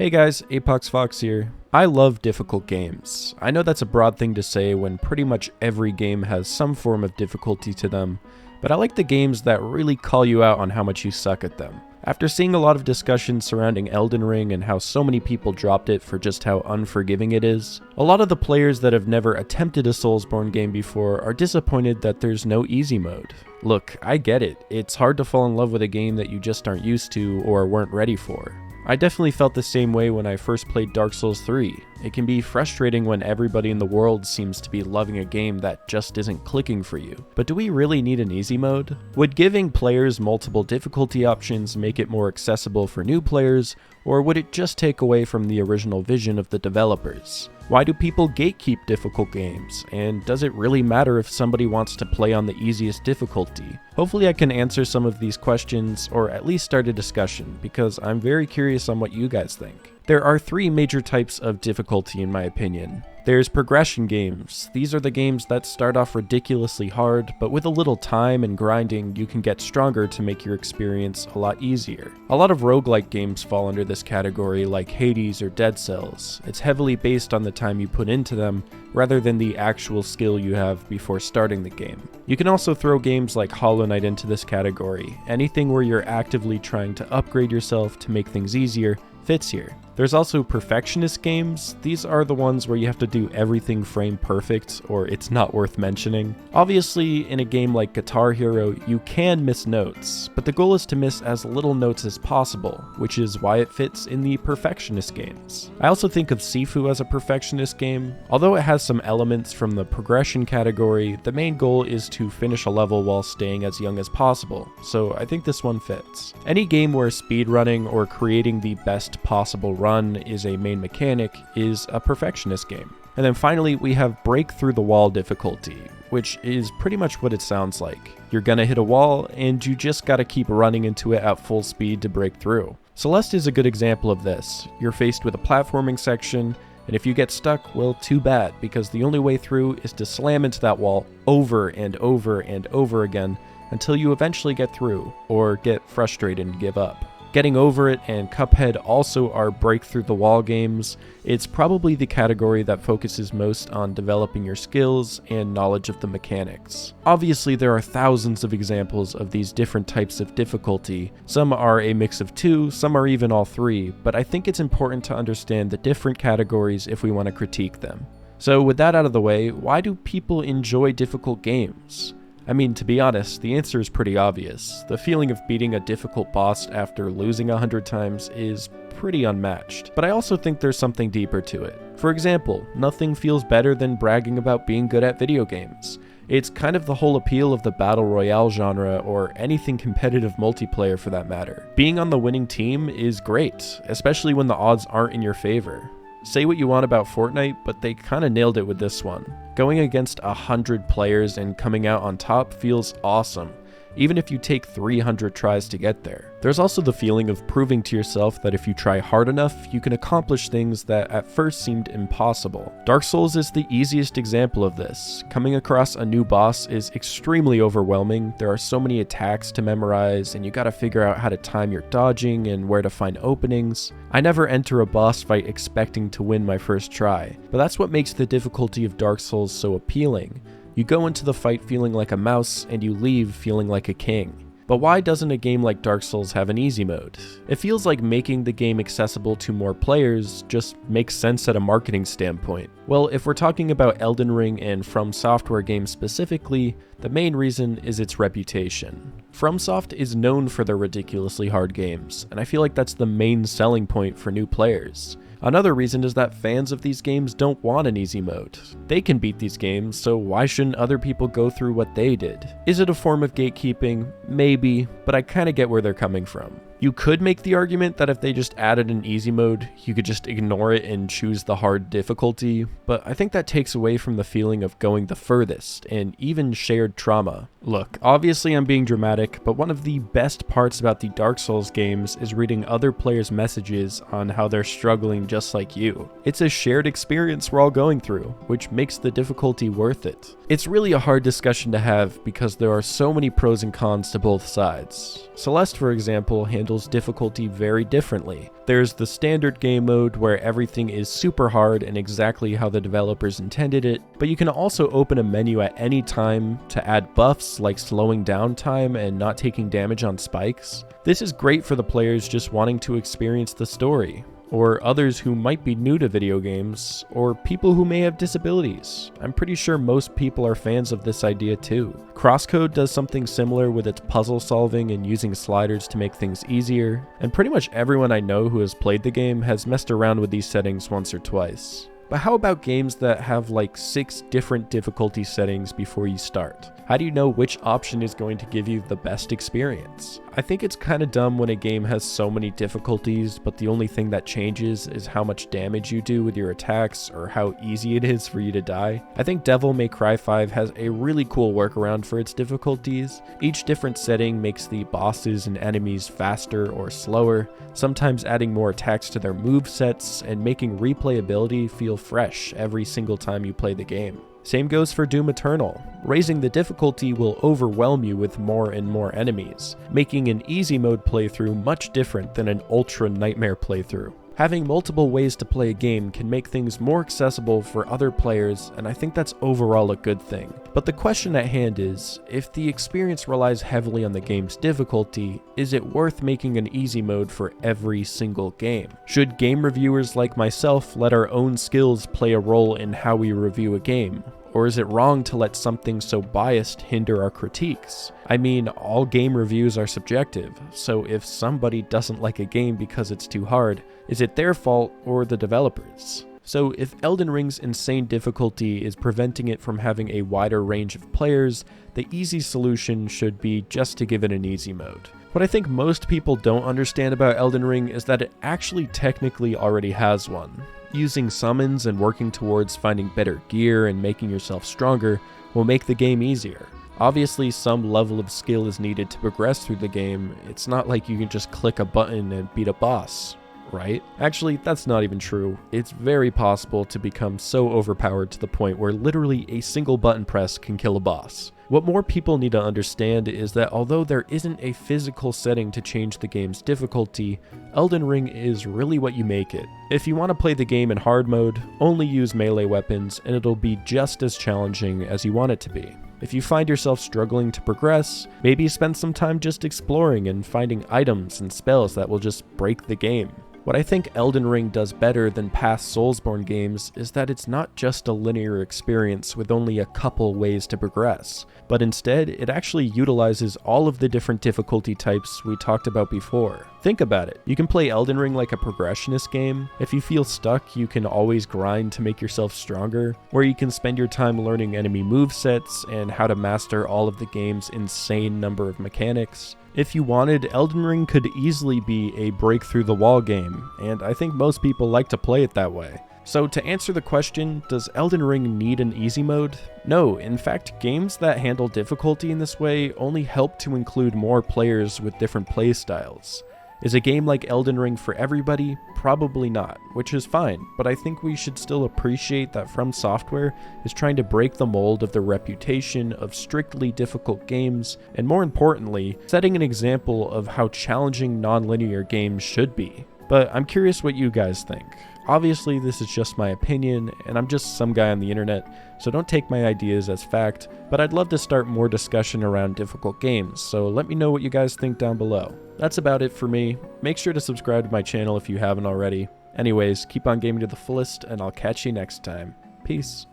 Hey guys, Apox Fox here. I love difficult games. I know that's a broad thing to say when pretty much every game has some form of difficulty to them, but I like the games that really call you out on how much you suck at them. After seeing a lot of discussion surrounding Elden Ring and how so many people dropped it for just how unforgiving it is, a lot of the players that have never attempted a Soulsborne game before are disappointed that there's no easy mode. Look, I get it. It's hard to fall in love with a game that you just aren't used to or weren't ready for. I definitely felt the same way when I first played Dark Souls 3. It can be frustrating when everybody in the world seems to be loving a game that just isn't clicking for you. But do we really need an easy mode? Would giving players multiple difficulty options make it more accessible for new players, or would it just take away from the original vision of the developers? Why do people gatekeep difficult games? And does it really matter if somebody wants to play on the easiest difficulty? Hopefully I can answer some of these questions, or at least start a discussion, because I'm very curious on what you guys think. There are three major types of difficulty in my opinion. There's progression games. These are the games that start off ridiculously hard, but with a little time and grinding, you can get stronger to make your experience a lot easier. A lot of roguelike games fall under this category, like Hades or Dead Cells. It's heavily based on the time you put into them, rather than the actual skill you have before starting the game. You can also throw games like Hollow Knight into this category. Anything where you're actively trying to upgrade yourself to make things easier fits here. There's also Perfectionist Games. These are the ones where you have to do everything frame perfect or it's not worth mentioning. Obviously, in a game like Guitar Hero, you can miss notes, but the goal is to miss as little notes as possible, which is why it fits in the Perfectionist Games. I also think of Sifu as a Perfectionist game. Although it has some elements from the progression category, the main goal is to finish a level while staying as young as possible, so I think this one fits. Any game where speedrunning or creating the best possible run is a main mechanic is a Perfectionist game. And then finally we have break through the wall difficulty, which is pretty much what it sounds like. You're gonna hit a wall and you just gotta keep running into it at full speed to break through. Celeste is a good example of this. You're faced with a platforming section, and if you get stuck, well, too bad, because the only way through is to slam into that wall over and over and over again until you eventually get through, or get frustrated and give up. Getting Over It and Cuphead also are break through the wall games. It's probably the category that focuses most on developing your skills and knowledge of the mechanics. Obviously there are thousands of examples of these different types of difficulty. Some are a mix of two, some are even all three, but I think it's important to understand the different categories if we want to critique them. So with that out of the way, why do people enjoy difficult games? I mean, to be honest, the answer is pretty obvious. The feeling of beating a difficult boss after losing 100 times is pretty unmatched. But I also think there's something deeper to it. For example, nothing feels better than bragging about being good at video games. It's kind of the whole appeal of the battle royale genre, or anything competitive multiplayer for that matter. Being on the winning team is great, especially when the odds aren't in your favor. Say what you want about Fortnite, but they kinda nailed it with this one. Going against 100 players and coming out on top feels awesome, even if you take 300 tries to get there. There's also the feeling of proving to yourself that if you try hard enough, you can accomplish things that at first seemed impossible. Dark Souls is the easiest example of this. Coming across a new boss is extremely overwhelming. There are so many attacks to memorize, and you gotta figure out how to time your dodging and where to find openings. I never enter a boss fight expecting to win my first try, but that's what makes the difficulty of Dark Souls so appealing. You go into the fight feeling like a mouse, and you leave feeling like a king. But why doesn't a game like Dark Souls have an easy mode? It feels like making the game accessible to more players just makes sense at a marketing standpoint. Well, if we're talking about Elden Ring and From Software games specifically, the main reason is its reputation. FromSoft is known for their ridiculously hard games, and I feel like that's the main selling point for new players. Another reason is that fans of these games don't want an easy mode. They can beat these games, so why shouldn't other people go through what they did? Is it a form of gatekeeping? Maybe, but I kinda get where they're coming from. You could make the argument that if they just added an easy mode, you could just ignore it and choose the hard difficulty, but I think that takes away from the feeling of going the furthest and even shared trauma. Look, obviously I'm being dramatic, but one of the best parts about the Dark Souls games is reading other players' messages on how they're struggling just like you. It's a shared experience we're all going through, which makes the difficulty worth it. It's really a hard discussion to have because there are so many pros and cons to both sides. Celeste, for example, handles handles difficulty very differently. There's the standard game mode where everything is super hard and exactly how the developers intended it, but you can also open a menu at any time to add buffs like slowing down time and not taking damage on spikes. This is great for the players just wanting to experience the story, or others who might be new to video games, or people who may have disabilities. I'm pretty sure most people are fans of this idea too. Crosscode does something similar with its puzzle solving and using sliders to make things easier, and pretty much everyone I know who has played the game has messed around with these settings once or twice. But how about games that have like 6 different difficulty settings before you start? How do you know which option is going to give you the best experience? I think it's kind of dumb when a game has so many difficulties, but the only thing that changes is how much damage you do with your attacks or how easy it is for you to die. I think Devil May Cry 5 has a really cool workaround for its difficulties. Each different setting makes the bosses and enemies faster or slower, sometimes adding more attacks to their movesets and making replayability feel fresh every single time you play the game. Same goes for Doom Eternal. Raising the difficulty will overwhelm you with more and more enemies, making an easy mode playthrough much different than an ultra nightmare playthrough. Having multiple ways to play a game can make things more accessible for other players, and I think that's overall a good thing. But the question at hand is, if the experience relies heavily on the game's difficulty, is it worth making an easy mode for every single game? Should game reviewers like myself let our own skills play a role in how we review a game? Or is it wrong to let something so biased hinder our critiques? I mean, all game reviews are subjective, so if somebody doesn't like a game because it's too hard, is it their fault or the developers? So if Elden Ring's insane difficulty is preventing it from having a wider range of players, the easy solution should be just to give it an easy mode. What I think most people don't understand about Elden Ring is that it actually technically already has one. Using summons and working towards finding better gear and making yourself stronger will make the game easier. Obviously, some level of skill is needed to progress through the game. It's not like you can just click a button and beat a boss, right? Actually, that's not even true. It's very possible to become so overpowered to the point where literally a single button press can kill a boss. What more people need to understand is that although there isn't a physical setting to change the game's difficulty, Elden Ring is really what you make it. If you want to play the game in hard mode, only use melee weapons and it'll be just as challenging as you want it to be. If you find yourself struggling to progress, maybe spend some time just exploring and finding items and spells that will just break the game. What I think Elden Ring does better than past Soulsborne games is that it's not just a linear experience with only a couple ways to progress, but instead it actually utilizes all of the different difficulty types we talked about before. Think about it. You can play Elden Ring like a progressionist game. If you feel stuck, you can always grind to make yourself stronger, or you can spend your time learning enemy movesets and how to master all of the game's insane number of mechanics. If you wanted, Elden Ring could easily be a break-through-the-wall game, and I think most people like to play it that way. So to answer the question, does Elden Ring need an easy mode? No, in fact, games that handle difficulty in this way only help to include more players with different playstyles. Is a game like Elden Ring for everybody? Probably not, which is fine, but I think we should still appreciate that From Software is trying to break the mold of the reputation of strictly difficult games, and more importantly, setting an example of how challenging non-linear games should be. But I'm curious what you guys think. Obviously, this is just my opinion, and I'm just some guy on the internet, so don't take my ideas as fact, but I'd love to start more discussion around difficult games, so let me know what you guys think down below. That's about it for me. Make sure to subscribe to my channel if you haven't already. Anyways, keep on gaming to the fullest, and I'll catch you next time. Peace.